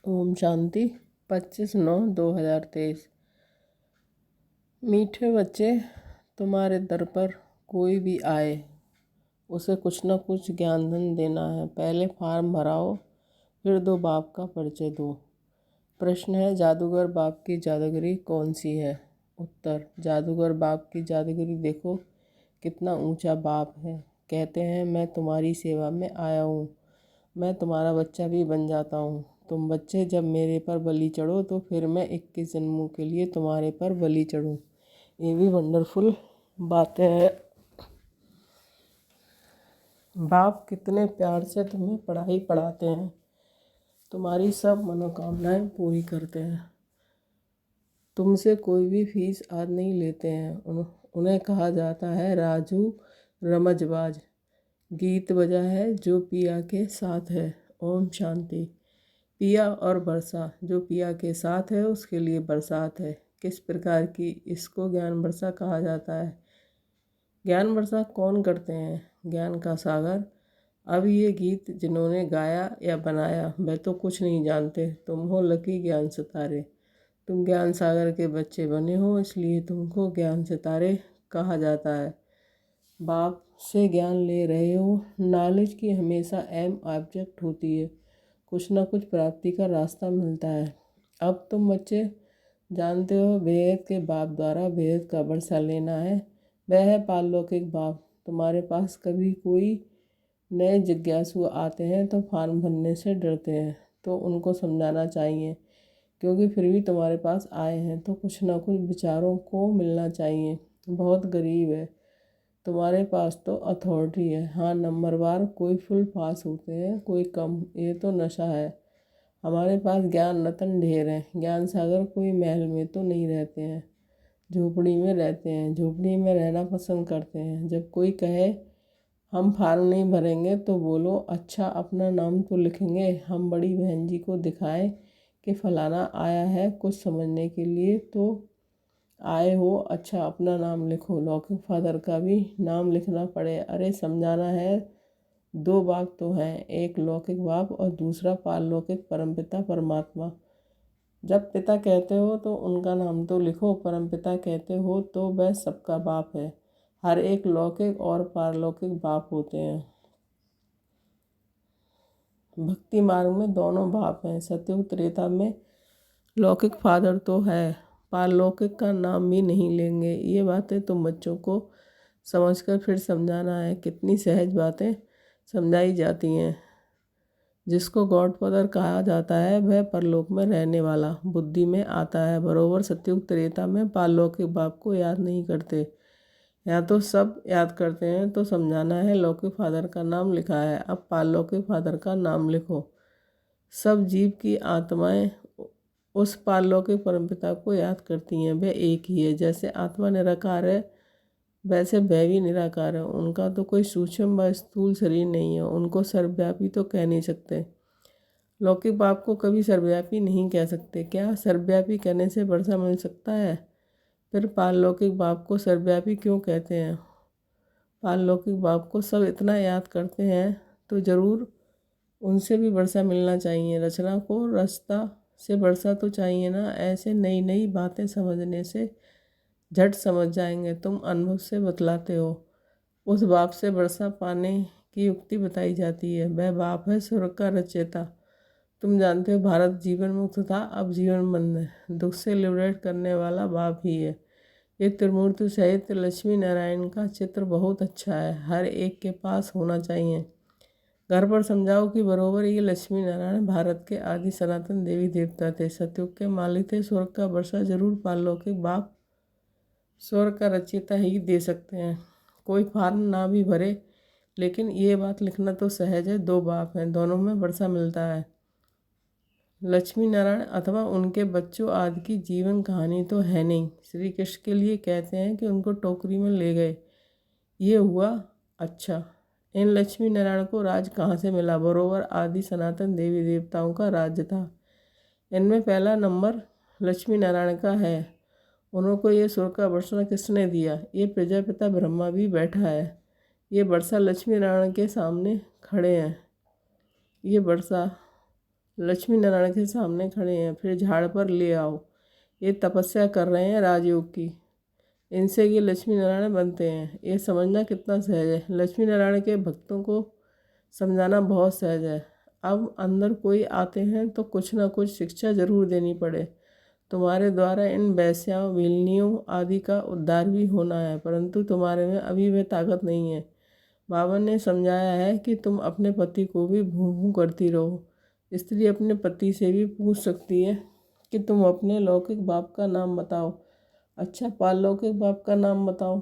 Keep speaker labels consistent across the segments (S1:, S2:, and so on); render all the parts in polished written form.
S1: ओम शांति। 25/9/2023। मीठे बच्चे, तुम्हारे दर पर कोई भी आए उसे कुछ न कुछ ज्ञान धन देना है। पहले फॉर्म भराओ, फिर दो बाप का परिचय दो। प्रश्न है, जादूगर बाप की जादूगरी कौन सी है? उत्तर, जादूगर बाप की जादूगरी देखो कितना ऊंचा बाप है। कहते हैं, मैं तुम्हारी सेवा में आया हूँ, मैं तुम्हारा बच्चा भी बन जाता हूँ। तुम बच्चे जब मेरे पर बलि चढ़ो तो फिर मैं 21 जन्मों के लिए तुम्हारे पर बलि चढ़ूँ। ये भी वंडरफुल बातें हैं। बाप कितने प्यार से तुम्हें पढ़ाई पढ़ाते हैं, तुम्हारी सब मनोकामनाएं पूरी करते हैं। तुमसे कोई भी फीस आज नहीं लेते हैं। उन्हें कहा जाता है राजू रमजबाज। गीत बजा है जो पिया के साथ है। ओम शांति। पिया और वर्षा, जो पिया के साथ है उसके लिए बरसात है। किस प्रकार की? इसको ज्ञान वर्षा कहा जाता है। ज्ञान वर्षा कौन करते हैं? ज्ञान का सागर। अब ये गीत जिन्होंने गाया या बनाया वह तो कुछ नहीं जानते। तुम हो लकी ज्ञान सितारे। तुम ज्ञान सागर के बच्चे बने हो, इसलिए तुमको ज्ञान सितारे कहा जाता है। बाप से ज्ञान ले रहे हो। नॉलेज की हमेशा एम ऑब्जेक्ट होती है, कुछ ना कुछ प्राप्ति का रास्ता मिलता है। अब तुम बच्चे जानते हो बेहद के बाप द्वारा बेहद का वर्षा लेना है। वह है पारलौकिक बाप। तुम्हारे पास कभी कोई नए जिज्ञासु आते हैं तो फॉर्म भरने से डरते हैं, तो उनको समझाना चाहिए, क्योंकि फिर भी तुम्हारे पास आए हैं तो कुछ ना कुछ विचारों को मिलना चाहिए। बहुत गरीब है, तुम्हारे पास तो अथॉरिटी है। हाँ, नंबरवार कोई फुल पास होते हैं, कोई कम। ये तो नशा है। हमारे पास ज्ञान रतन ढेर है। ज्ञान सागर कोई महल में तो नहीं रहते हैं, झोपड़ी में रहते हैं। झोपड़ी में रहना पसंद करते हैं। जब कोई कहे हम फार्म नहीं भरेंगे तो बोलो, अच्छा अपना नाम तो लिखेंगे। हम बड़ी बहन जी को दिखाएं कि फलाना आया है कुछ समझने के लिए, तो आए हो, अच्छा अपना नाम लिखो। लौकिक फादर का भी नाम लिखना पड़े। अरे समझाना है, दो बाप तो हैं, एक लौकिक बाप और दूसरा पारलौकिक परमपिता परमात्मा। जब पिता कहते हो तो उनका नाम तो लिखो, परमपिता कहते हो तो वह सबका बाप है। हर एक लौकिक और पारलौकिक बाप होते हैं। भक्ति मार्ग में दोनों बाप हैं। सतयुग त्रेता में लौकिक फादर तो है, पारलौकिक का नाम भी नहीं लेंगे। ये बातें तुम बच्चों को समझकर फिर समझाना है। कितनी सहज बातें समझाई जाती हैं। जिसको गॉड फादर कहा जाता है वह परलोक में रहने वाला बुद्धि में आता है। बरोबर सतयुग त्रेता में पारलौकिक बाप को याद नहीं करते, या तो सब याद करते हैं। तो समझाना है, लौकिक फादर का नाम लिखा है, अब पारलौकिक फादर का नाम लिखो। सब जीव की आत्माएं उस पारलौकिक परमपिता को याद करती हैं। वह एक ही है। जैसे आत्मा निराकार है वैसे वह भी निराकार है। उनका तो कोई सूक्ष्म व स्थूल शरीर नहीं है। उनको सर्वव्यापी तो कह नहीं सकते। लौकिक बाप को कभी सर्वव्यापी नहीं कह सकते। क्या सर्वव्यापी कहने से वर्षा मिल सकता है? फिर पारलौकिक बाप को सर्वव्यापी क्यों कहते हैं? पारलौकिक बाप को सब इतना याद करते हैं तो ज़रूर उनसे भी वर्षा मिलना चाहिए। रचना को रचता से वर्षा तो चाहिए ना। ऐसे नई नई बातें समझने से झट समझ जाएंगे। तुम अनुभव से बतलाते हो। उस बाप से वर्षा पाने की युक्ति बताई जाती है। वह बाप है स्वर्ग का रचयिता। तुम जानते हो भारत जीवन मुक्त था, अब जीवन बंद है। दुख से लिबरेट करने वाला बाप ही है। ये त्रिमूर्ति सहित लक्ष्मी नारायण का चित्र बहुत अच्छा है, हर एक के पास होना चाहिए। घर पर समझाओ कि बरोबर ये लक्ष्मी नारायण भारत के आदि सनातन देवी देवता थे, सतयुग के मालिक थे। स्वर्ग का वर्षा जरूर पारलौकिक बाप स्वर्ग का रचयिता ही दे सकते हैं। कोई फॉर्म ना भी भरे, लेकिन ये बात लिखना तो सहज है, दो बाप हैं, दोनों में वर्षा मिलता है। लक्ष्मी नारायण अथवा उनके बच्चों आदि की जीवन कहानी तो है नहीं। श्री कृष्ण के लिए कहते हैं कि उनको टोकरी में ले गए, ये हुआ। अच्छा, इन लक्ष्मी नारायण को राज कहाँ से मिला? बरोबर आदि सनातन देवी देवताओं का राज्य था। इनमें पहला नंबर लक्ष्मी नारायण का है। उनको ये स्वर्ग का वर्षा किसने दिया? ये प्रजापिता ब्रह्मा भी बैठा है। ये वर्षा लक्ष्मी नारायण के सामने खड़े हैं। ये वर्षा लक्ष्मी नारायण के सामने खड़े हैं, फिर झाड़ पर ले आओ। ये तपस्या कर रहे हैं राजयोग की, इनसे ये लक्ष्मी नारायण बनते हैं। ये समझना कितना सहज है। लक्ष्मी नारायण के भक्तों को समझाना बहुत सहज है। अब अंदर कोई आते हैं तो कुछ ना कुछ शिक्षा जरूर देनी पड़े। तुम्हारे द्वारा इन वैश्याओं, विलनियों आदि का उद्धार भी होना है, परंतु तुम्हारे में अभी वह ताकत नहीं है। बाबा ने समझाया है कि तुम अपने पति को भी भूं भूं करती रहो। स्त्री अपने पति से भी पूछ सकती है कि तुम अपने लौकिक बाप का नाम बताओ। अच्छा, पारलौकिक बाप का नाम बताओ,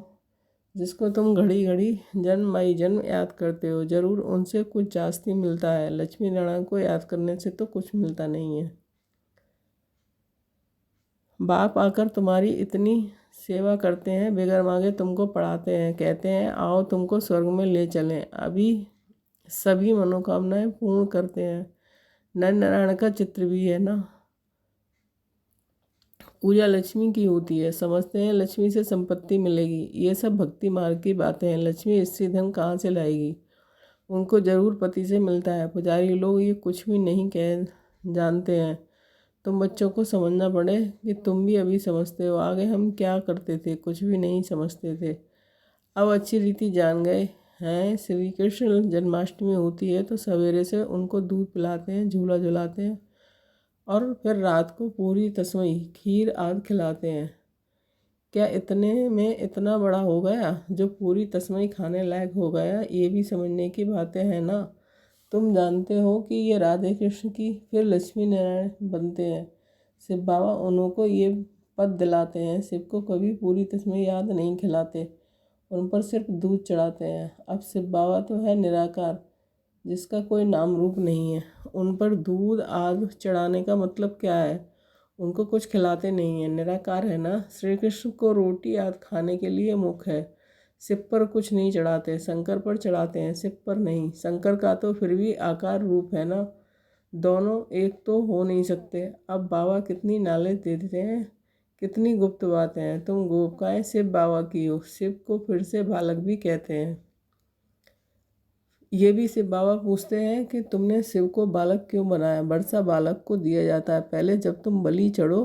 S1: जिसको तुम घड़ी घड़ी जन्म मई जन्म याद करते हो। जरूर उनसे कुछ जास्ती मिलता है। लक्ष्मी नारायण को याद करने से तो कुछ मिलता नहीं है। बाप आकर तुम्हारी इतनी सेवा करते हैं, बेगर मांगे तुमको पढ़ाते हैं, कहते हैं आओ तुमको स्वर्ग में ले चलें, अभी सभी मनोकामनाएं पूर्ण करते हैं। नर नारायण का चित्र भी है ना। पूजा लक्ष्मी की होती है, समझते हैं लक्ष्मी से संपत्ति मिलेगी। ये सब भक्ति मार्ग की बातें हैं। लक्ष्मी स्त्री धन कहाँ से लाएगी? उनको जरूर पति से मिलता है। पुजारी लोग ये कुछ भी नहीं कह जानते हैं। तुम बच्चों को समझना पड़े कि तुम भी अभी समझते हो। आगे हम क्या करते थे, कुछ भी नहीं समझते थे। अब अच्छी रीति जान गए हैं। श्री कृष्ण जन्माष्टमी होती है तो सवेरे से उनको दूध पिलाते हैं, झूला झुलाते हैं और फिर रात को पूरी तस्मई खीर आदि खिलाते हैं। क्या इतने में इतना बड़ा हो गया जो पूरी तस्मई खाने लायक हो गया? ये भी समझने की बातें हैं ना। तुम जानते हो कि ये राधे कृष्ण की फिर लक्ष्मी नारायण बनते हैं। शिव बाबा उनको ये पद दिलाते हैं। शिव को कभी पूरी तस्मई याद नहीं खिलाते, उन पर सिर्फ दूध चढ़ाते हैं। अब शिव बाबा तो है निराकार, जिसका कोई नाम रूप नहीं है। उन पर दूध आदि चढ़ाने का मतलब क्या है? उनको कुछ खिलाते नहीं हैं, निराकार है ना। श्री कृष्ण को रोटी आदि खाने के लिए मुख है। शिव पर कुछ नहीं चढ़ाते, शंकर पर चढ़ाते हैं, शिव पर नहीं। शंकर का तो फिर भी आकार रूप है ना, दोनों एक तो हो नहीं सकते। अब बाबा कितनी नॉलेज दे देते हैं, कितनी गुप्त बातें हैं। तुम गोपिकाएं शिव बाबा की हो। शिव को फिर से बालक भी कहते हैं। ये भी शिव बाबा पूछते हैं कि तुमने शिव को बालक क्यों बनाया? वर्षा बालक को दिया जाता है। पहले जब तुम बलि चढ़ो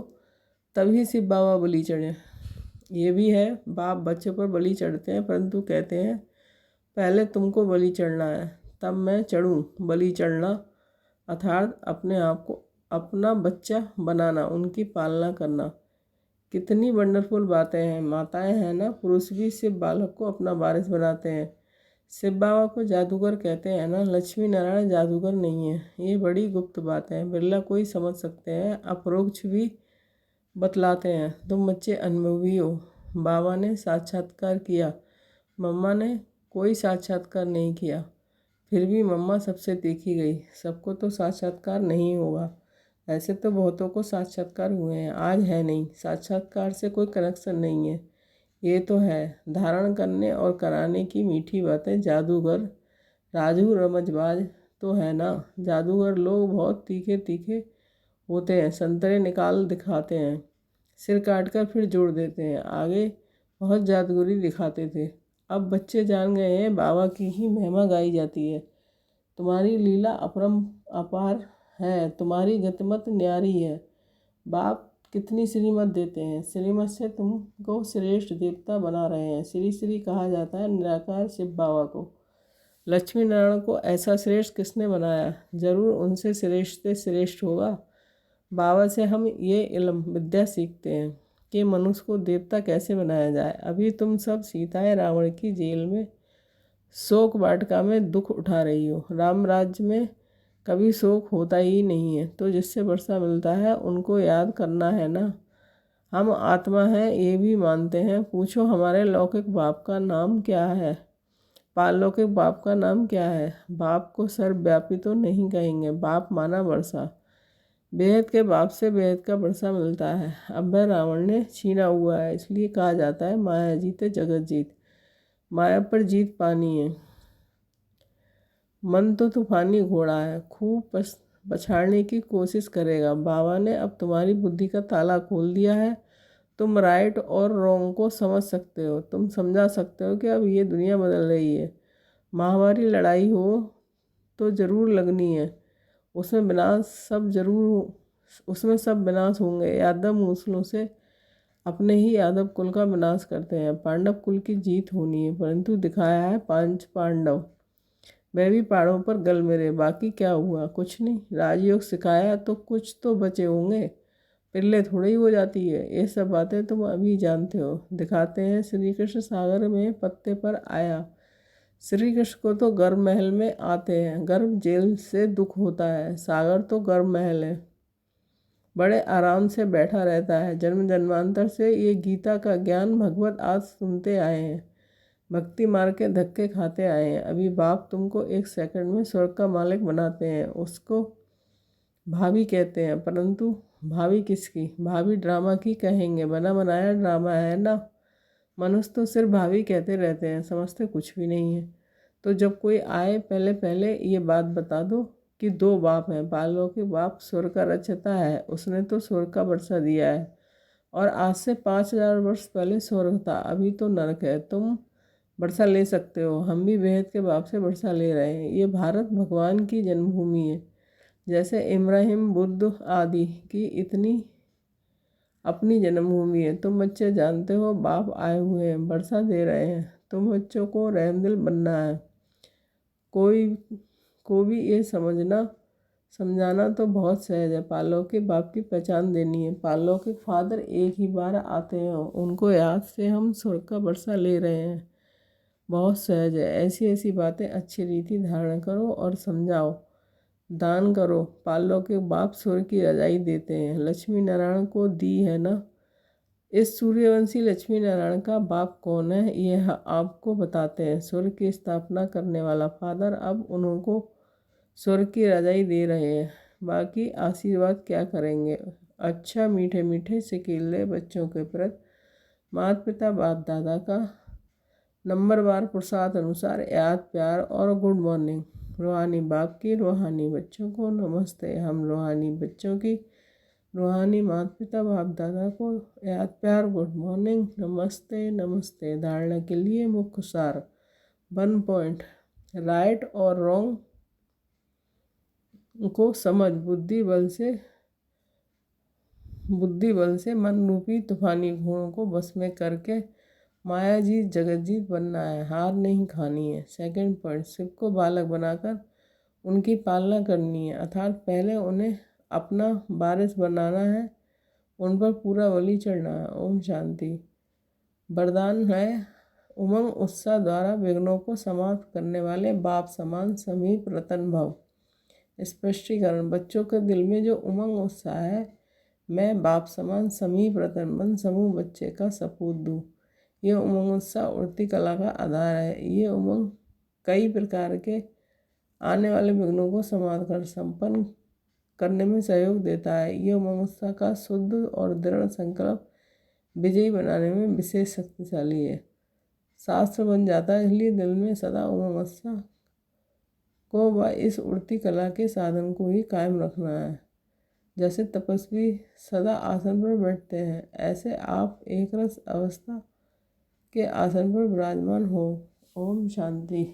S1: तभी शिव बाबा बलि चढ़े। ये भी है, बाप बच्चे पर बलि चढ़ते हैं, परंतु कहते हैं पहले तुमको बलि चढ़ना है तब मैं चढ़ूँ। बलि चढ़ना अर्थात अपने आप को अपना बच्चा बनाना, उनकी पालना करना। कितनी वंडरफुल बातें हैं। माताएं हैं ना, पुरुष भी शिव बालक को अपना वारिस बनाते हैं। शिव बाबा को जादूगर कहते हैं ना। लक्ष्मी नारायण जादूगर नहीं है। ये बड़ी गुप्त बात है, बिरला कोई समझ सकते हैं। अपरोक्ष भी बतलाते हैं। तुम बच्चे अनुभवी हो। बाबा ने साक्षात्कार किया, मम्मा ने कोई साक्षात्कार नहीं किया। फिर भी मम्मा सबसे देखी गई। सबको तो साक्षात्कार नहीं होगा। ऐसे तो बहुतों को साक्षात्कार हुए हैं, आज है नहीं। साक्षात्कार से कोई कनेक्शन नहीं है। ये तो है धारण करने और कराने की मीठी बातें। जादूगर राजू रमजबाज तो है ना। जादूगर लोग बहुत तीखे तीखे होते हैं, संतरे निकाल दिखाते हैं, सिर काट कर फिर जोड़ देते हैं। आगे बहुत जादूगरी दिखाते थे। अब बच्चे जान गए हैं बाबा की ही महिमा गाई जाती है। तुम्हारी लीला अपरम अपार है, तुम्हारी गतिमत न्यारी है। बाप कितनी श्रीमत देते हैं, श्रीमत से तुमको श्रेष्ठ देवता बना रहे हैं। श्री श्री कहा जाता है निराकार शिव बाबा को। लक्ष्मी नारायण को ऐसा श्रेष्ठ किसने बनाया? जरूर उनसे श्रेष्ठ से श्रेष्ठ होगा। बाबा से हम ये इल्म विद्या सीखते हैं कि मनुष्य को देवता कैसे बनाया जाए। अभी तुम सब सीताएं रावण की जेल में शोक वाटिका में दुख उठा रही हो। राम राज्य में कभी शोक होता ही नहीं है, तो जिससे वर्षा मिलता है उनको याद करना है ना। हम आत्मा हैं ये भी मानते हैं। पूछो हमारे लौकिक बाप का नाम क्या है, पारलौकिक बाप का नाम क्या है? बाप को सर्वव्यापी तो नहीं कहेंगे। बाप माना वर्षा, बेहद के बाप से बेहद का वर्षा मिलता है। अब वह रावण ने छीना हुआ है, इसलिए कहा जाता है माया जीते जगत जीत। माया पर जीत पानी है। मन तो तूफानी घोड़ा है, खूब पछाड़ने की कोशिश करेगा। बाबा ने अब तुम्हारी बुद्धि का ताला खोल दिया है। तुम राइट और रॉन्ग को समझ सकते हो। तुम समझा सकते हो कि अब ये दुनिया बदल रही है। माहवारी लड़ाई हो तो ज़रूर लगनी है, उसमें सब विनाश होंगे। यादव मूसलों से अपने ही यादव कुल का विनाश करते हैं। पांडव कुल की जीत होनी है, परंतु दिखाया है पांच पांडव, वे भी पहाड़ों पर गल मिले। बाकी क्या हुआ? कुछ नहीं। राजयोग सिखाया तो कुछ तो बचे होंगे, पिल्ले थोड़ी हो जाती है। ये सब बातें तुम अभी जानते हो। दिखाते हैं श्री कृष्ण सागर में पत्ते पर आया। श्री कृष्ण को तो गर्भ महल में आते हैं। गर्भ जेल से दुख होता है, सागर तो गर्भ महल है, बड़े आराम से बैठा रहता है। जन्म जन्मांतर से ये गीता का ज्ञान भगवत आज सुनते आए हैं, भक्ति मार के धक्के खाते आए हैं। अभी बाप तुमको एक सेकंड में स्वर्ग का मालिक बनाते हैं, उसको भाभी कहते हैं। परंतु भाभी किसकी? भाभी ड्रामा की कहेंगे, बना बनाया ड्रामा है ना। मनुष्य तो सिर्फ भाभी कहते रहते हैं, समझते कुछ भी नहीं है। तो जब कोई आए पहले पहले ये बात बता दो कि दो बाप हैं। बालों के बाप स्वर्ग का रचता है, उसने तो स्वर्ग का वर्षा दिया है, और आज से 5000 वर्ष पहले स्वर्ग था, अभी तो नरक है। तुम वर्षा ले सकते हो, हम भी बेहद के बाप से वर्षा ले रहे हैं। ये भारत भगवान की जन्मभूमि है। जैसे इब्राहिम, बुद्ध आदि की इतनी अपनी जन्मभूमि है। तुम बच्चे जानते हो बाप आए हुए हैं, वर्षा दे रहे हैं। तुम बच्चों को रहमदिल बनना है। कोई को भी ये समझाना तो बहुत सहज है। पालो के बाप की पहचान देनी है। पालो के फादर एक ही बार आते हैं, उनको याद से हम स्वर्ग का वर्षा ले रहे हैं। बहुत सहज है। ऐसी ऐसी बातें अच्छी रीति धारण करो और समझाओ। दान करो। पालो के बाप स्वर्ग की रजाई देते हैं, लक्ष्मी नारायण को दी है ना। इस सूर्यवंशी लक्ष्मी नारायण का बाप कौन है, यह आपको बताते हैं। स्वर्ग की स्थापना करने वाला फादर अब उनको स्वर्ग की रजाई दे रहे हैं। बाकी आशीर्वाद क्या करेंगे? अच्छा, मीठे मीठे सिकीले बच्चों के प्रति माता पिता बाप दादा का नंबरवार पुरुषार्थ अनुसार याद, प्यार और गुड मॉर्निंग। रूहानी बाप की रूहानी बच्चों को नमस्ते। हम रूहानी बच्चों की रूहानी माता पिता बाप दादा को याद, प्यार, गुड मॉर्निंग, नमस्ते नमस्ते। धारणा के लिए मुख्य सार 1 पॉइंट। राइट और रॉन्ग को समझ बुद्धि बल से मन रूपी तूफानी घोड़ों को बस में करके माया जीत जगत जीत बनना है, हार नहीं खानी है। 2 पॉइंट। शिव को बालक बनाकर उनकी पालना करनी है, अर्थात पहले उन्हें अपना वारिस बनाना है, उन पर पूरा बलि चढ़ना है। ओम शांति। वरदान है उमंग उत्साह द्वारा विघ्नों को समाप्त करने वाले बाप समान समीप रतन भव। स्पष्टीकरण। बच्चों के दिल में जो उमंग उत्साह है, मैं बाप समान समीप रतन बन समूह बच्चे का सपूत दूँ, यह उमंग उत्साह उड़ती कला का आधार है। ये उमंग कई प्रकार के आने वाले विघ्नों को समाप्त कर संपन्न करने में सहयोग देता है। ये उमंग उत्साह का शुद्ध और दृढ़ संकल्प विजयी बनाने में विशेष शक्तिशाली है। शास्त्र बन जाता है, इसलिए दिल में सदा उमंग उत्साह को व इस उड़ती कला के साधन को ही कायम रखना है। जैसे तपस्वी सदा आसन पर बैठते हैं, ऐसे आप एक रस अवस्था के आसन पर विराजमान हो। ओम शांति।